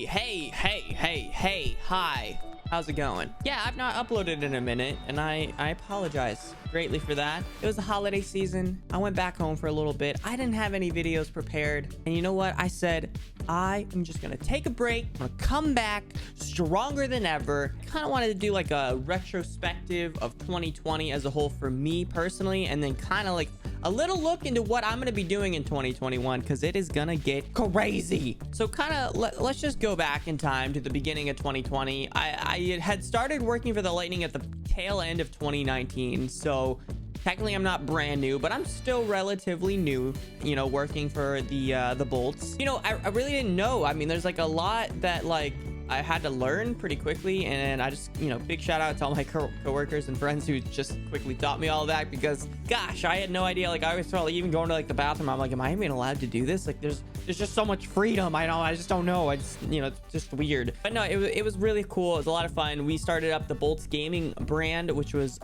Hey, hi. How's it going? Yeah, I've not uploaded in a minute, and I apologize greatly for that. It was the holiday season. I went back home for a little bit. I didn't have any videos prepared. And you know what? I said, I am just gonna take a break. I'm gonna come back stronger than ever. Kind of wanted to do like a retrospective of 2020 as a whole for me personally, and then kind of like a little look into what I'm gonna be doing in 2021, because it is gonna get crazy. So kind of let's just go back in time to the beginning of 2020. I had started working for the Lightning at the tail end of 2019, so technically I'm not brand new, but I'm still relatively new, you know, working for the Bolts. You know, I really didn't know. I mean, there's like a lot that like I had to learn pretty quickly, and I just, you know, big shout out to all my coworkers and friends who just quickly taught me all that, because gosh, I had no idea. Like I always felt like even going to like the bathroom, I'm like, am I even allowed to do this? Like there's just so much freedom. I just don't know. I just, you know, it's just weird. But no, it was really cool. It was a lot of fun. We started up the Bolts Gaming brand, which was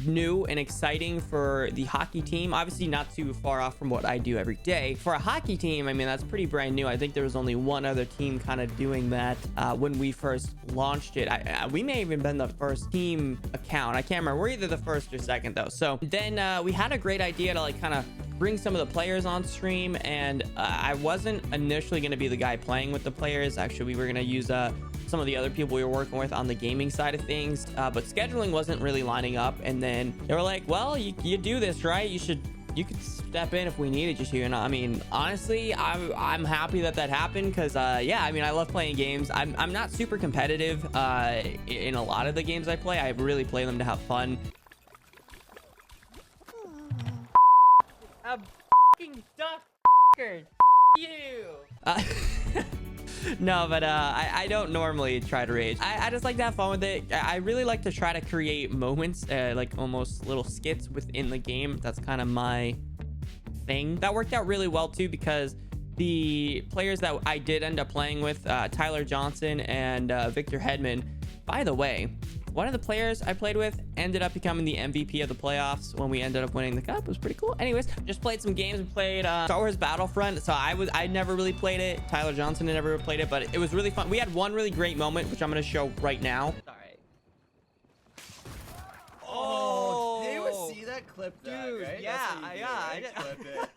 new and exciting for the hockey team. Obviously not too far off from what I do every day. For a hockey team, I mean, that's pretty brand new. I think there was only one other team kind of doing that when we first launched it. We may have even been the first team account. I can't remember. We're either the first or second though. So then we had a great idea to like kind of bring some of the players on stream, and I wasn't initially going to be the guy playing with the players. Actually, we were going to use some of the other people we were working with on the gaming side of things, but scheduling wasn't really lining up. And then they were like, well, you do this, right? You could step in if we needed you to. And I mean, honestly, I'm happy that happened, because yeah, I mean, I love playing games. I'm not super competitive in a lot of the games I play. I really play them to have fun. A fucking duck you. No, but I don't normally try to rage. I just like to have fun with it. I really like to try to create moments, like almost little skits within the game. That's kind of my thing. That worked out really well too, because the players that I did end up playing with, Tyler Johnson and Victor Hedman. By the way, one of the players I played with ended up becoming the MVP of the playoffs when we ended up winning the cup. It was pretty cool. Anyways, just played some games. We played Star Wars Battlefront. So I never really played it. Tyler Johnson had never really played it, but it was really fun. We had one really great moment, which I'm going to show right now. All right. Oh, did you see that clip? Dude, right? yeah, I clip it.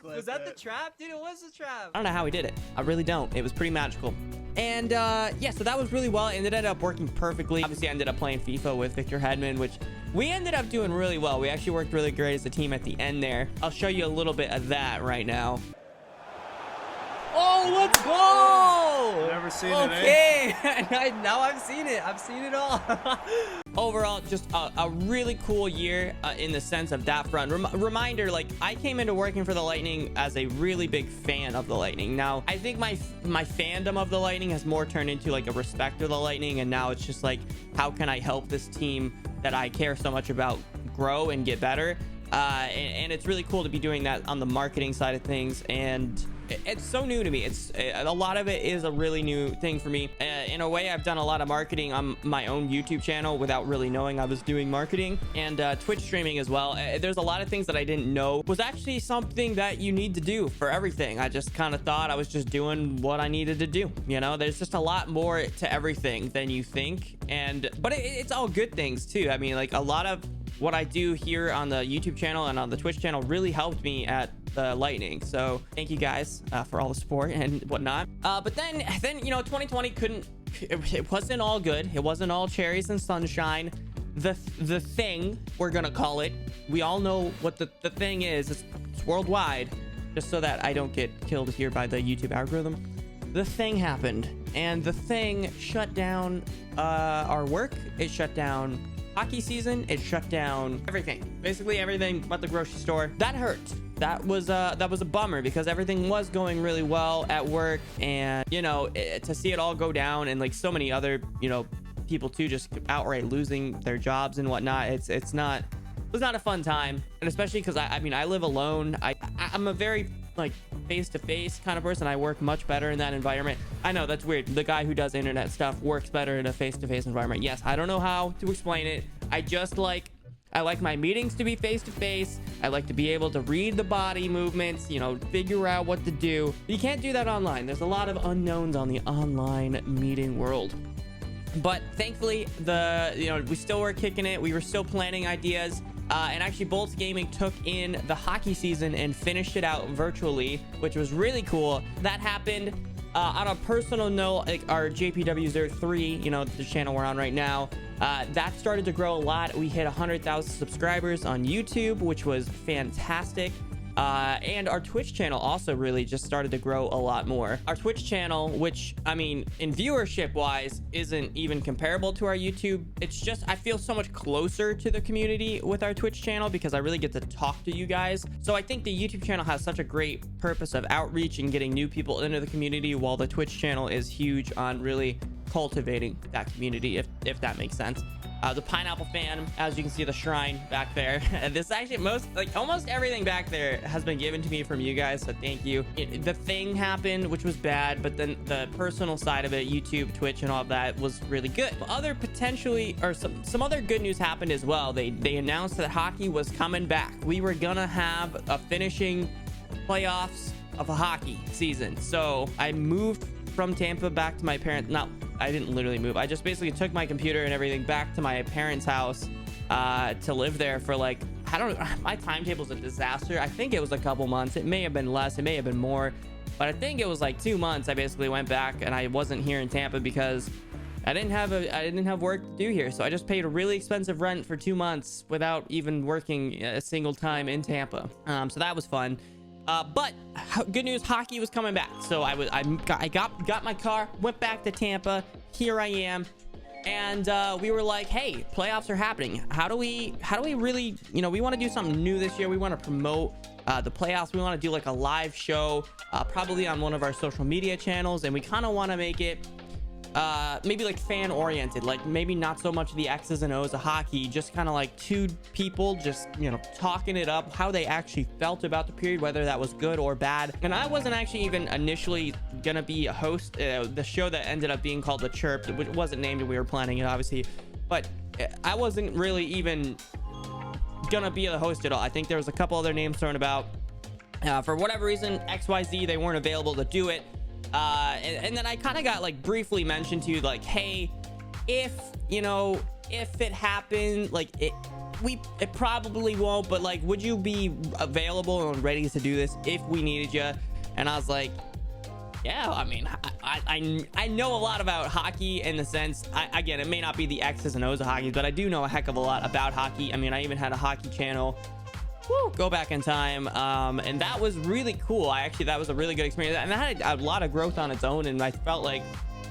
Was that the trap? Dude, it was the trap. I don't know how he did it. I really don't. It was pretty magical. And yeah, so that was really well. It ended up working perfectly. Obviously, I ended up playing FIFA with Victor Hedman, which we ended up doing really well. We actually worked really great as a team at the end there. I'll show you a little bit of that right now. Oh, let's go! Never seen it, eh? Now I've seen it. I've seen it all. Overall, just a really cool year in the sense of that front. Reminder, like, I came into working for the Lightning as a really big fan of the Lightning. Now, I think my fandom of the Lightning has more turned into like a respect of the Lightning, and now it's just like, how can I help this team that I care so much about grow and get better? And it's really cool to be doing that on the marketing side of things, and it's so new to me. It's a lot of it is a really new thing for me. In a way, I've done a lot of marketing on my own YouTube channel without really knowing I was doing marketing, and Twitch streaming as well. There's a lot of things that I didn't know was actually something that you need to do for everything. I just kind of thought I was just doing what I needed to do. You know, there's just a lot more to everything than you think, but it's all good things too. I mean, like, a lot of what I do here on the YouTube channel and on the Twitch channel really helped me at the Lightning. So thank you guys for all the support and whatnot. But then, you know, 2020 it wasn't all good. It wasn't all cherries and sunshine. The thing, we're gonna call it. We all know what the thing is. It's worldwide. Just so that I don't get killed here by the YouTube algorithm. The thing happened, and the thing shut down our work. It shut down hockey season. It shut down everything, basically everything but the grocery store. That hurt. That was a bummer, because everything was going really well at work, and you know, to see it all go down, and like so many other, you know, people too just outright losing their jobs and whatnot. It was not a fun time, and especially because I mean, I live alone. I'm a very like face-to-face kind of person. I work much better in that environment. I know that's weird. The guy who does internet stuff works better in a face-to-face environment. Yes, I don't know how to explain it. I just like I like my meetings to be face to face. I like to be able to read the body movements, you know, figure out what to do. You can't do that online. There's a lot of unknowns on the online meeting world. But thankfully, we still were kicking it. We were still planning ideas. And actually, Bolts Gaming took in the hockey season and finished it out virtually, which was really cool. That happened. On a personal note, like our JPW03, you know, the channel we're on right now, that started to grow a lot. We hit 100,000 subscribers on YouTube, which was fantastic. And our Twitch channel also really just started to grow a lot more. Our Twitch channel, which, I mean, in viewership wise, isn't even comparable to our YouTube. It's just, I feel so much closer to the community with our Twitch channel because I really get to talk to you guys. So I think the YouTube channel has such a great purpose of outreach and getting new people into the community, while the Twitch channel is huge on really cultivating that community, if that makes sense. The Pineapple Fan, as you can see, the shrine back there. This actually, almost everything back there has been given to me from you guys, so thank you. The thing happened, which was bad, but then the personal side of it, YouTube, Twitch, and all of that was really good. Other potentially, or some other good news happened as well. They announced that hockey was coming back. We were gonna have a finishing playoffs of a hockey season. So I moved from Tampa back to my parents. No, I didn't literally move. I just basically took my computer and everything back to my parents' house to live there for like, I don't know, my timetable's a disaster. I think it was a couple months. It may have been less, it may have been more, but I think it was like 2 months. I basically went back and I wasn't here in Tampa because I didn't have work to do here. So I just paid a really expensive rent for 2 months without even working a single time in Tampa. So that was fun. But good news, hockey was coming back. So I got my car, went back to Tampa. Here I am, and we were like, hey, playoffs are happening. How do we really, you know, we want to do something new this year. We want to promote the playoffs. We want to do like a live show, probably on one of our social media channels, and we kind of want to make it maybe like fan oriented, like maybe not so much the X's and O's of hockey, just kind of like two people just, you know, talking it up, how they actually felt about the period, whether that was good or bad. And I wasn't actually even initially gonna be a host. The show that ended up being called The Chirp, which wasn't named, we were planning it obviously, but I wasn't really even gonna be the host at all. I think there was a couple other names thrown about. For whatever reason, XYZ, they weren't available to do it. And then I kind of got like briefly mentioned to you, like, hey, if it happened, like it probably won't, but like, would you be available and ready to do this if we needed you? And I was like, yeah, I mean, I know a lot about hockey in the sense, again, it may not be the X's and O's of hockey, but I do know a heck of a lot about hockey. I mean, I even had a hockey channel. Woo, go back in time, and that was really cool. That was a really good experience, and that had a lot of growth on its own, and I felt like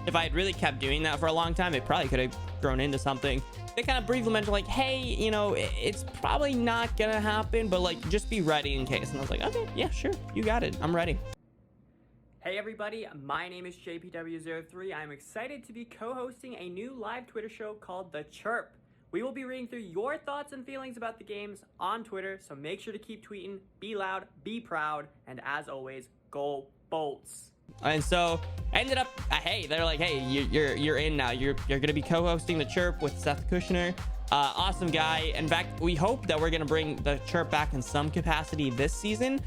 if I had really kept doing that for a long time, it probably could have grown into something. They kind of briefly mentioned like, hey, you know, it's probably not gonna happen, but like, just be ready in case. And I was like, okay, yeah, sure, you got it, I'm ready. Hey everybody, my name is JPW03. I'm excited to be co-hosting a new live Twitter show called The Chirp. We will be reading through your thoughts and feelings about the games on Twitter, so make sure to keep tweeting, be loud, be proud, and as always, go Bolts. And so ended up, hey, they're like, hey, you're in now. You're gonna be co-hosting The Chirp with Seth Kushner. Awesome guy. In fact, we hope that we're gonna bring The Chirp back in some capacity this season.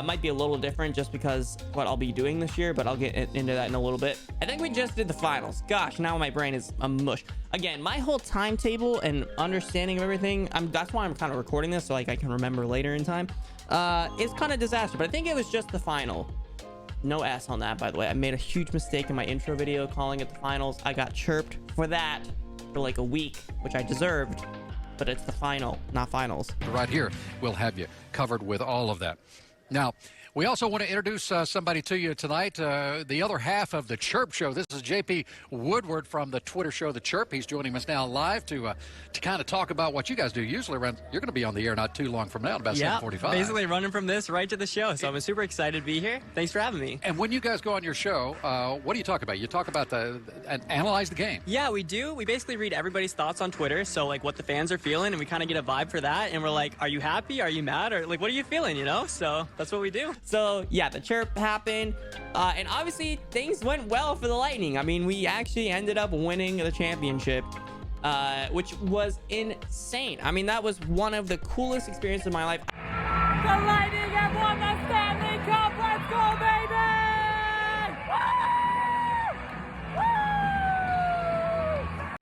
Might be a little different just because what I'll be doing this year, but I'll get into that in a little bit. I think we just did the finals. Gosh, now my brain is a mush. Again, my whole timetable and understanding of everything, that's why I'm kind of recording this, so like I can remember later in time. It's kind of disaster, but I think it was just the final. No S on that, by the way. I made a huge mistake in my intro video calling it the finals. I got chirped for that for like a week, which I deserved, but it's the final, not finals. Right here, we'll have you covered with all of that. Now, we also want to introduce somebody to you tonight, the other half of The Chirp Show. This is JP Woodward from the Twitter show The Chirp. He's joining us now live to kind of talk about what you guys do. Usually around, you're going to be on the air not too long from now, about 7:45. Basically running from this right to the show. So I'm super excited to be here. Thanks for having me. And when you guys go on your show, what do you talk about? You talk about and analyze the game. Yeah, we do. We basically read everybody's thoughts on Twitter. So like what the fans are feeling, and we kind of get a vibe for that. And we're like, are you happy? Are you mad? Or like, what are you feeling? You know? So that's what we do. So yeah, the Chirp happened, and obviously things went well for the Lightning. I mean, we actually ended up winning the championship. which was insane. I mean, that was one of the coolest experiences of my life. The Lightning have won the Stanley Cup. Let's go, baby! Woo! Woo!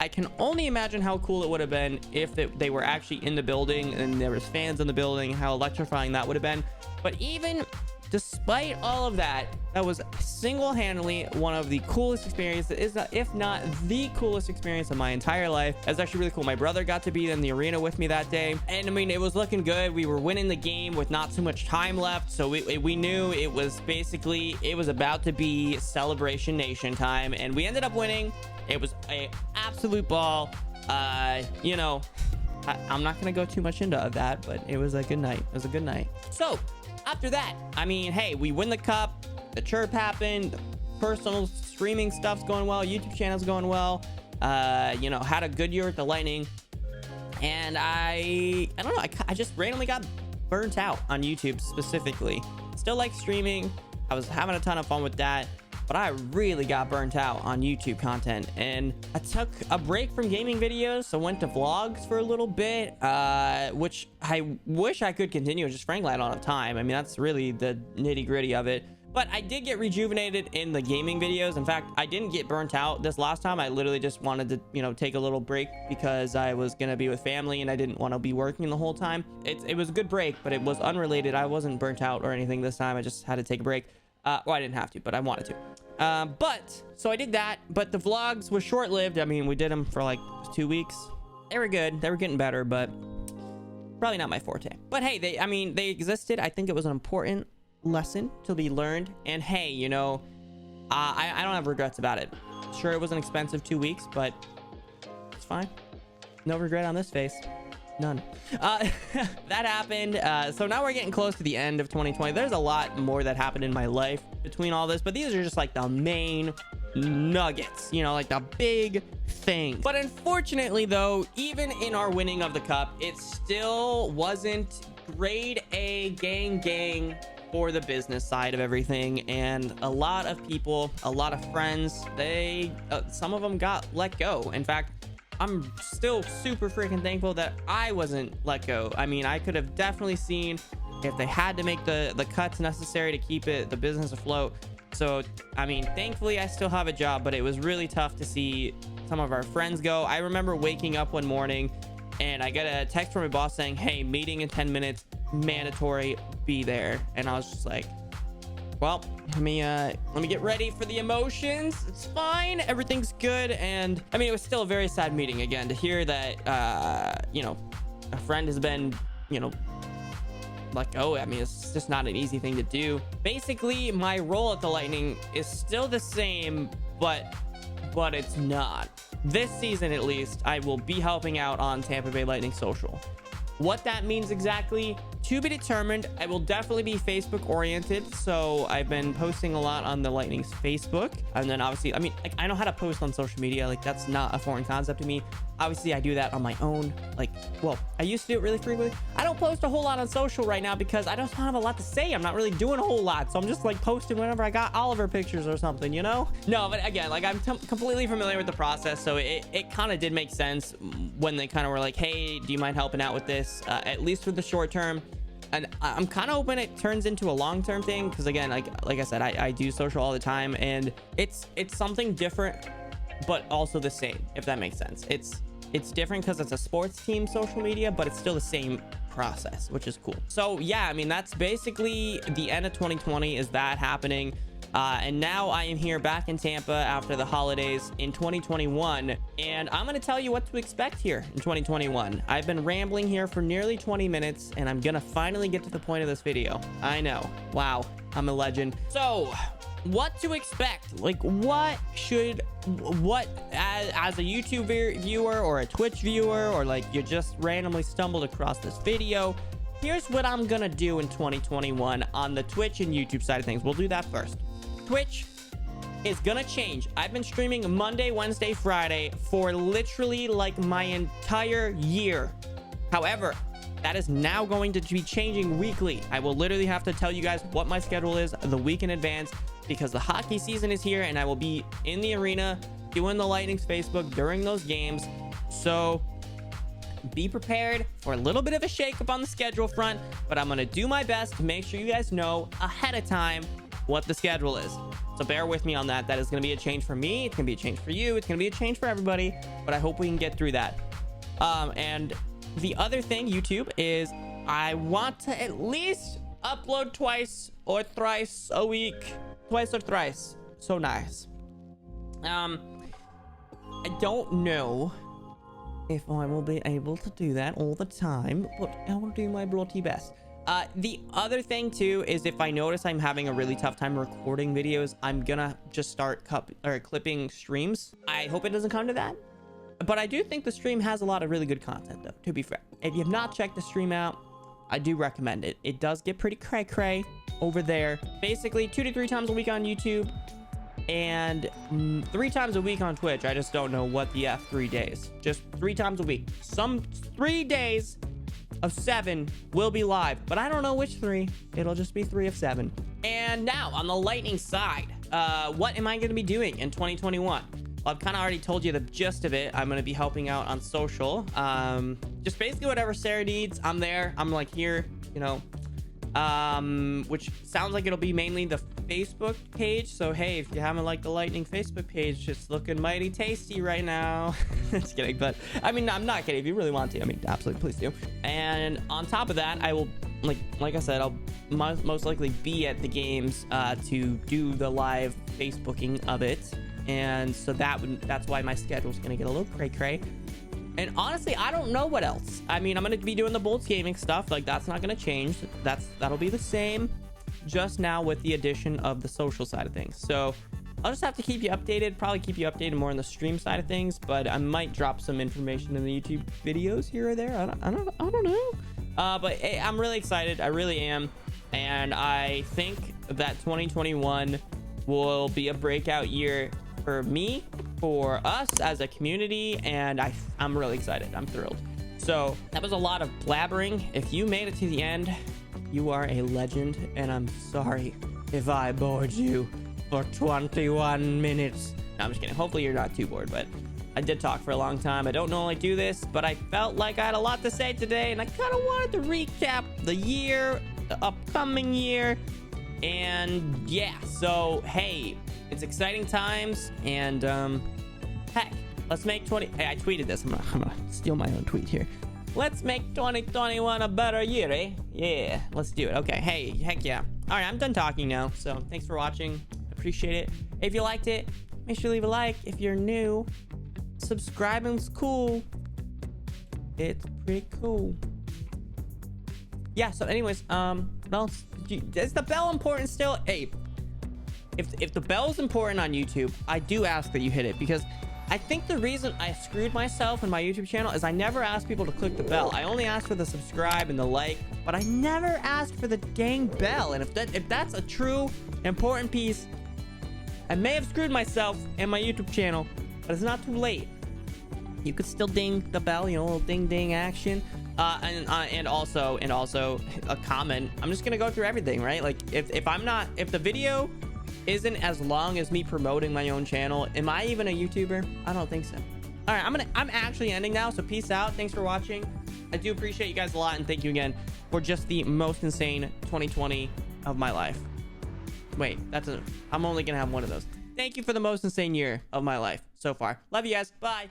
I can only imagine how cool it would have been if they were actually in the building and there was fans in the building, how electrifying that would have been. But even despite all of that, that was single-handedly one of the coolest experiences, if not the coolest experience of my entire life. It was actually really cool. My brother got to be in the arena with me that day, and I mean, it was looking good. We were winning the game with not too much time left, so we knew it was about to be Celebration Nation time, and we ended up winning. It was a absolute ball. You know, I'm not gonna go too much into that, but it was a good night. It was a good night. So after that, I mean, hey, we win the cup, the chirp happened, the personal streaming stuff's going well, YouTube channel's going well, you know, had a good year at the Lightning, and I don't know, I just randomly got burnt out on YouTube specifically. Still like streaming, I was having a ton of fun with that, but I really got burnt out on YouTube content, and I took a break from gaming videos, so went to vlogs for a little bit, which I wish I could continue. Just frankly, I don't have time. I mean, that's really the nitty gritty of it. But I did get rejuvenated in the gaming videos. In fact, I didn't get burnt out this last time. I literally just wanted to, you know, take a little break because I was gonna be with family and I didn't want to be working the whole time. It was a good break, but it was unrelated. I wasn't burnt out or anything this time. I just had to take a break. Well, I didn't have to, but I wanted to. So I did that, but the vlogs were short-lived. I mean, we did them for like 2 weeks. They were good. They were getting better, but probably not my forte. But hey, they existed. I think it was an important lesson to be learned. And hey, you know, I don't have regrets about it. Sure, it was an expensive 2 weeks, but it's fine. No regret on this face. None. That happened. So now we're getting close to the end of 2020. There's a lot more that happened in my life between all this, but these are just like the main nuggets, you know, like the big thing. But unfortunately though, even in our winning of the cup, it still wasn't grade A gang for the business side of everything. And a lot of people, a lot of friends, some of them got let go. In fact, I'm still super freaking thankful that I wasn't let go. I mean, I could have definitely seen if they had to make the cuts necessary to keep the business afloat. So, I mean, thankfully I still have a job, but it was really tough to see some of our friends go. I remember waking up one morning and I got a text from my boss saying, hey, meeting in 10 minutes, mandatory, be there. And I was just like, well, let me get ready for the emotions. It's fine, everything's good. And I mean, it was still a very sad meeting again to hear that you know, a friend has been, you know, let go. I mean, it's just not an easy thing to do. Basically, my role at the Lightning is still the same, but it's not. This season, at least, I will be helping out on Tampa Bay Lightning social. What that means exactly, to be determined. I will definitely be Facebook oriented, so I've been posting a lot on the Lightning's Facebook, and then obviously, I mean, like, I know how to post on social media. Like, that's not a foreign concept to me. Obviously, I do that on my own. Like, well, I used to do it really frequently. I don't post a whole lot on social right now because I don't have a lot to say. I'm not really doing a whole lot, so I'm just like posting whenever I got Oliver pictures or something, you know? No, but again, like, I'm completely familiar with the process, so it kind of did make sense when they kind of were like, hey, do you mind helping out with this, at least for the short term? And I'm kind of hoping it turns into a long-term thing, because again, like I said, I do social all the time, and it's something different but also the same, if that makes sense. It's different because it's a sports team social media, but it's still the same process, which is cool. So yeah, I mean, that's basically the end of 2020 is that happening. And now I am here back in Tampa after the holidays in 2021, and I'm going to tell you what to expect here in 2021. I've been rambling here for nearly 20 minutes, and I'm going to finally get to the point of this video. I know. Wow. I'm a legend. So what to expect? Like, as a YouTube viewer or a Twitch viewer, or like you just randomly stumbled across this video, here's what I'm going to do in 2021 on the Twitch and YouTube side of things. We'll do that first. Twitch is gonna change. I've been streaming Monday, Wednesday, Friday for literally like my entire year. However, that is now going to be changing weekly. I will literally have to tell you guys what my schedule is the week in advance, because the hockey season is here and I will be in the arena doing the Lightning's Facebook during those games. So be prepared for a little bit of a shakeup on the schedule front, but I'm going to do my best to make sure you guys know ahead of time what the schedule is. So bear with me on that. That is going to be a change for me. It's going to be a change for you. It's going to be a change for everybody, but I hope we can get through that. And the other thing, YouTube, is I want to at least upload twice or thrice a week. Twice or thrice. So nice. I don't know if I will be able to do that all the time, but I will do my bloody best. The other thing too is if I notice I'm having a really tough time recording videos, I'm gonna just start clipping streams. I hope it doesn't come to that, but I do think the stream has a lot of really good content though, to be fair. If you have not checked the stream out, I do recommend it. It does get pretty cray-cray over there. Basically 2 to 3 times a week on YouTube and 3 times a week on Twitch. I just don't know what the F 3 days. Just 3 times a week. Some 3 days of 7 will be live, but I don't know which 3. It'll just be 3 of 7. And now on the Lightning side, what am I going to be doing in 2021? Well, I've kind of already told you the gist of it. I'm going to be helping out on social. Just basically whatever Sarah needs, I'm there. I'm like here, you know, which sounds like it'll be mainly the Facebook page. So hey, if you haven't liked the Lightning Facebook page, it's looking mighty tasty right now. Just kidding, but I mean, I'm not kidding. If you really want to, I mean, absolutely, please do. And on top of that, I will, like I said, I'll most likely be at the games to do the live Facebooking of it. And so that's why my schedule's gonna get a little cray-cray. And honestly, I don't know what else. I mean, I'm gonna be doing the Bolts Gaming stuff. Like, that's not gonna change. That'll be the same, just now with the addition of the social side of things. So I'll just have to keep you updated. Probably keep you updated more on the stream side of things, but I might drop some information in the YouTube videos here or there. I don't know. But hey, I'm really excited. I really am, and I think that 2021 will be a breakout year for me, for us as a community, and I'm really excited. I'm thrilled. So that was a lot of blabbering. If you made it to the end, you are a legend, and I'm sorry if I bored you for 21 minutes. No, I'm just kidding. Hopefully you're not too bored, but I did talk for a long time. I don't normally do this, but I felt like I had a lot to say today, and I kind of wanted to recap the year, the upcoming year, and yeah. So hey, it's exciting times, and heck, let's make 20. Hey, I tweeted this. I'm gonna steal my own tweet here. Let's make 2021 a better year, eh? Yeah, let's do it. Okay, hey, heck yeah. All right, I'm done talking now. So thanks for watching. Appreciate it. If you liked it, make sure to leave a like. If you're new, subscribing's cool. It's pretty cool. Yeah. So, anyways, well, is the bell important still? Hey, if the bell is important on YouTube, I do ask that you hit it, because I think the reason I screwed myself in my YouTube channel is I never asked people to click the bell. I only asked for the subscribe and the like, but I never asked for the dang bell. And if that's a true important piece, I may have screwed myself in my YouTube channel, but it's not too late. You could still ding the bell, you know, a little ding ding action. And also a comment. I'm just gonna go through everything, right? Like if the video isn't as long as me promoting my own channel, am I even a YouTuber? I don't think so. All right, I'm actually ending now, so peace out. Thanks for watching. I do appreciate you guys a lot, and thank you again for just the most insane 2020 of my life. Wait, I'm only gonna have one of those. Thank you for the most insane year of my life so far. Love you guys. Bye.